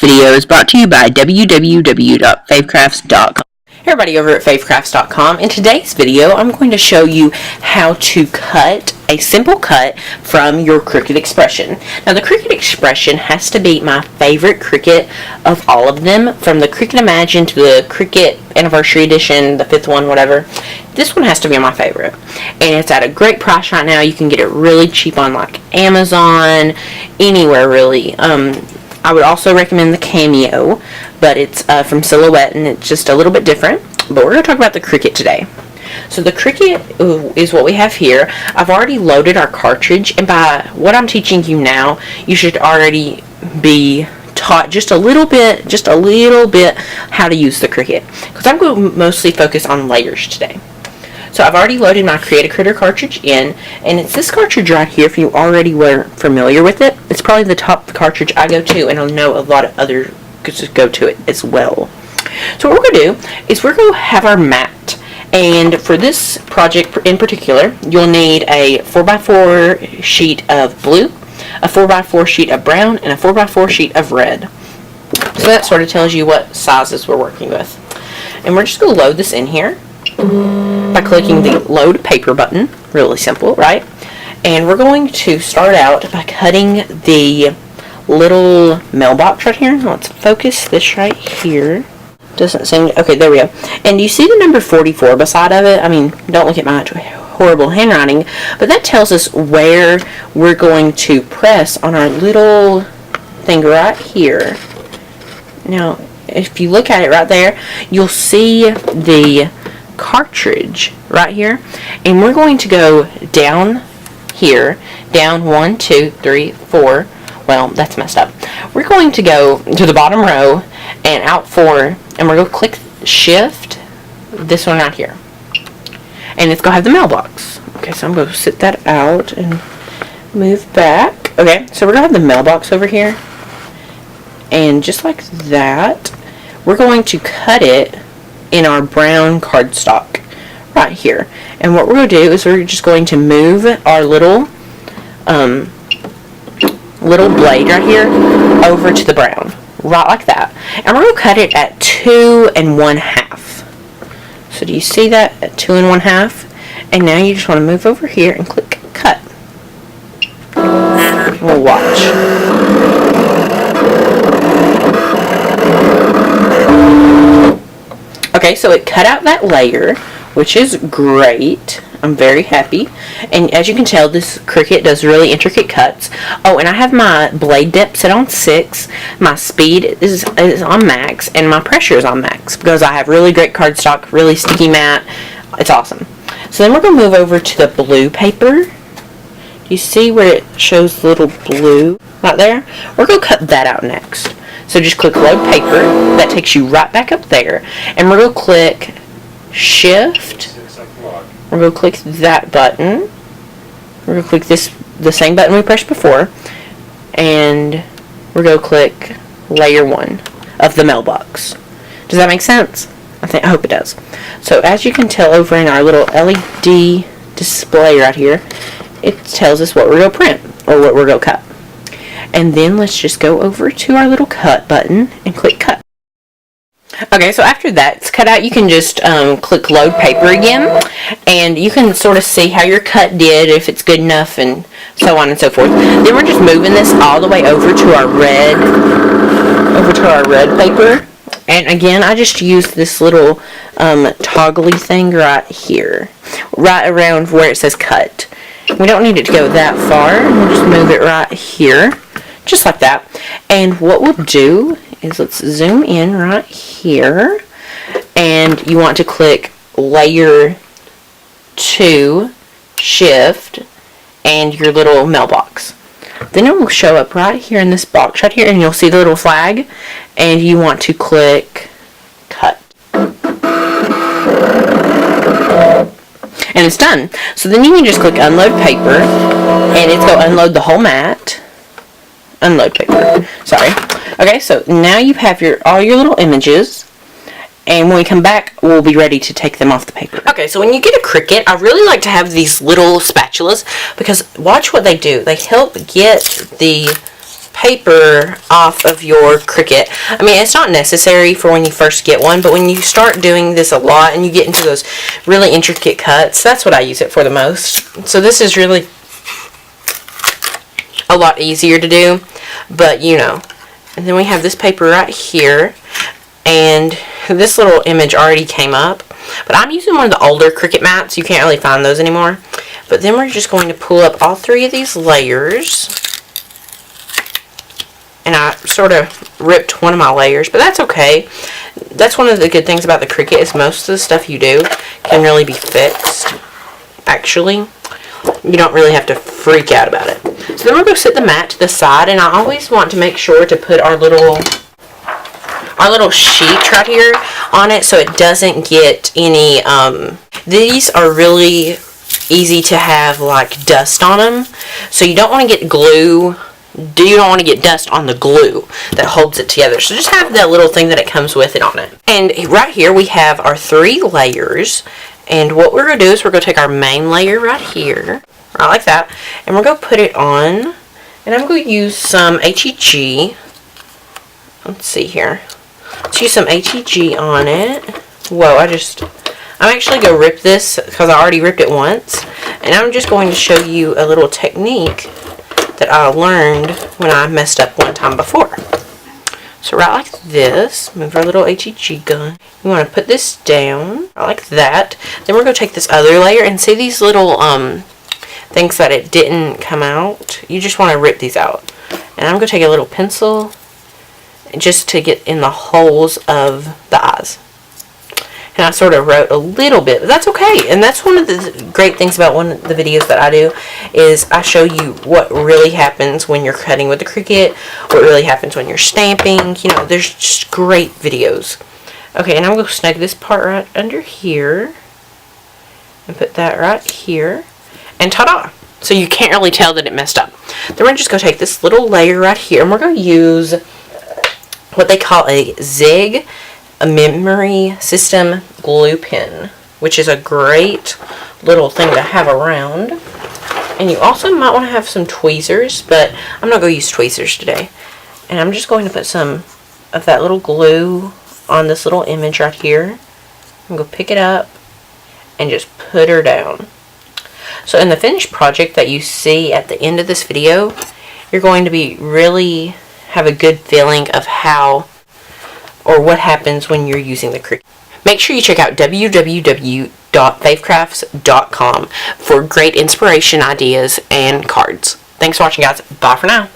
video is brought to you by www.favecrafts.com. Hey everybody over at favecrafts.com. In today's video, I'm going to show you how to cut a simple cut from your Cricut expression. Now the Cricut expression has to be my favorite Cricut of all of them, from the Cricut Imagine to the Cricut Anniversary Edition, the 5th one, whatever. This one has to be my favorite, and it's at a great price right now. You can get it really cheap on like Amazon, anywhere really. I would also recommend the Cameo, but it's from Silhouette, and it's just a little bit different. But we're going to talk about the Cricut today. So the Cricut is what we have here. I've already loaded our cartridge, and by what I'm teaching you now, you should already be taught just a little bit how to use the Cricut, because I'm going to mostly focus on layers today. So I've already loaded my Create a Critter cartridge in, and it's this cartridge right here. If you already were familiar with it, it's probably the top cartridge I go to, and I know a lot of others go to it as well. So what we're going to do is we're going to have our mat, and for this project in particular, you'll need a 4x4 sheet of blue, a 4x4 sheet of brown, and a 4x4 sheet of red. So that sort of tells you what sizes we're working with. And we're just going to load this in here by clicking the load paper button. Really simple, right? And we're going to start out by cutting the little mailbox right here. Let's focus this right here. Doesn't seem, okay, there we go. And you see the number 44 beside of it? I mean, don't look at my horrible handwriting, but that tells us where we're going to press on our little thing right here. Now, if you look at it right there, you'll see the cartridge right here, and we're going to go down here, down 1, 2, 3, 4. Well, that's messed up. We're going to go to the bottom row and out 4, and we're going to click Shift, this one right here, and it's going to have the mailbox. Okay, so I'm going to sit that out and move back. Okay, so we're going to have the mailbox over here, and just like that, we're going to cut it in our brown cardstock right here. And what we're going to do is we're just going to move our little blade right here over to the brown, right like that. And we're going to cut it at 2 1/2. So do you see that at 2 1/2? And now you just want to move over here and click cut. We'll watch. Okay, so it cut out that layer, which is great. I'm very happy. And as you can tell, this Cricut does really intricate cuts. Oh, and I have my blade depth set on 6. My speed is on max, and my pressure is on max, because I have really great cardstock, really sticky mat. It's awesome. So then we're going to move over to the blue paper. Do you see where it shows the little blue right there? We're going to cut that out next. So just click load paper. That takes you right back up there. And we're going to click Shift. We're going to click that button. We're going to click the same button we pressed before. And we're going to click layer 1 of the mailbox. Does that make sense? I hope it does. So as you can tell over in our little LED display right here, it tells us what we're going to print, or what we're going to cut. And then let's just go over to our little cut button and click cut. Okay, so after that's cut out, you can just click load paper again, and you can sort of see how your cut did, if it's good enough, and so on and so forth. Then we're just moving this all the way over to our red paper. And again, I just used this little toggly thing right here, right around where it says cut. We don't need it to go that far. We'll just move it right here, just like that. And what we'll do is, let's zoom in right here, and you want to click layer 2, Shift, and your little mailbox. Then it will show up right here in this box right here, and you'll see the little flag, and you want to click cut. And it's done. So then you can just click unload paper, and it's going to unload the whole mat. Unload paper. Sorry. Okay, so now you have all your little images, and when we come back, we'll be ready to take them off the paper. Okay, so when you get a Cricut, I really like to have these little spatulas, because watch what they do. They help get the paper off of your Cricut. I mean, it's not necessary for when you first get one, but when you start doing this a lot and you get into those really intricate cuts, that's what I use it for the most. So this is really a lot easier to do, but you know. And then we have this paper right here, and this little image already came up, but I'm using one of the older Cricut mats. You can't really find those anymore. But then we're just going to pull up all 3 of these layers. And I sort of ripped one of my layers, but that's okay. That's one of the good things about the Cricut, is most of the stuff you do can really be fixed. Actually, you don't really have to freak out about it. So then we're going to set the mat to the side, and I always want to make sure to put our little sheet right here on it so it doesn't get any, these are really easy to have like dust on them, so you don't want to get glue. You don't want to get dust on the glue that holds it together. So just have that little thing that it comes with it on it. And right here we have our 3 layers. And what we're going to do is we're going to take our main layer right here, right like that, and we're going to put it on. And I'm going to use some HEG. Let's see here. Let's use some HEG on it. Whoa, I'm actually going to rip this because I already ripped it once. And I'm just going to show you a little technique that I learned when I messed up one time before. So right like this, move our little HEG gun. You want to put this down, right like that. Then we're going to take this other layer and see these little things that it didn't come out. You just want to rip these out. And I'm going to take a little pencil just to get in the holes of the eyes. And I sort of wrote a little bit, but that's okay. And that's one of the great things about one of the videos that I do, is I show you what really happens when you're cutting with the Cricut, what really happens when you're stamping. You know, there's just great videos. Okay, and I'm going to snug this part right under here and put that right here, and ta-da! So you can't really tell that it messed up. Then we're just going to take this little layer right here, and we're going to use what they call a zig, a memory system glue pen, which is a great little thing to have around. And you also might want to have some tweezers, but I'm not going to use tweezers today. And I'm just going to put some of that little glue on this little image right here. I'm going to pick it up and just put her down. So in the finished project that you see at the end of this video, you're going to be really have a good feeling of how or what happens when you're using the Cricut. Make sure you check out www.favecrafts.com for great inspiration, ideas, and cards. Thanks for watching, guys. Bye for now.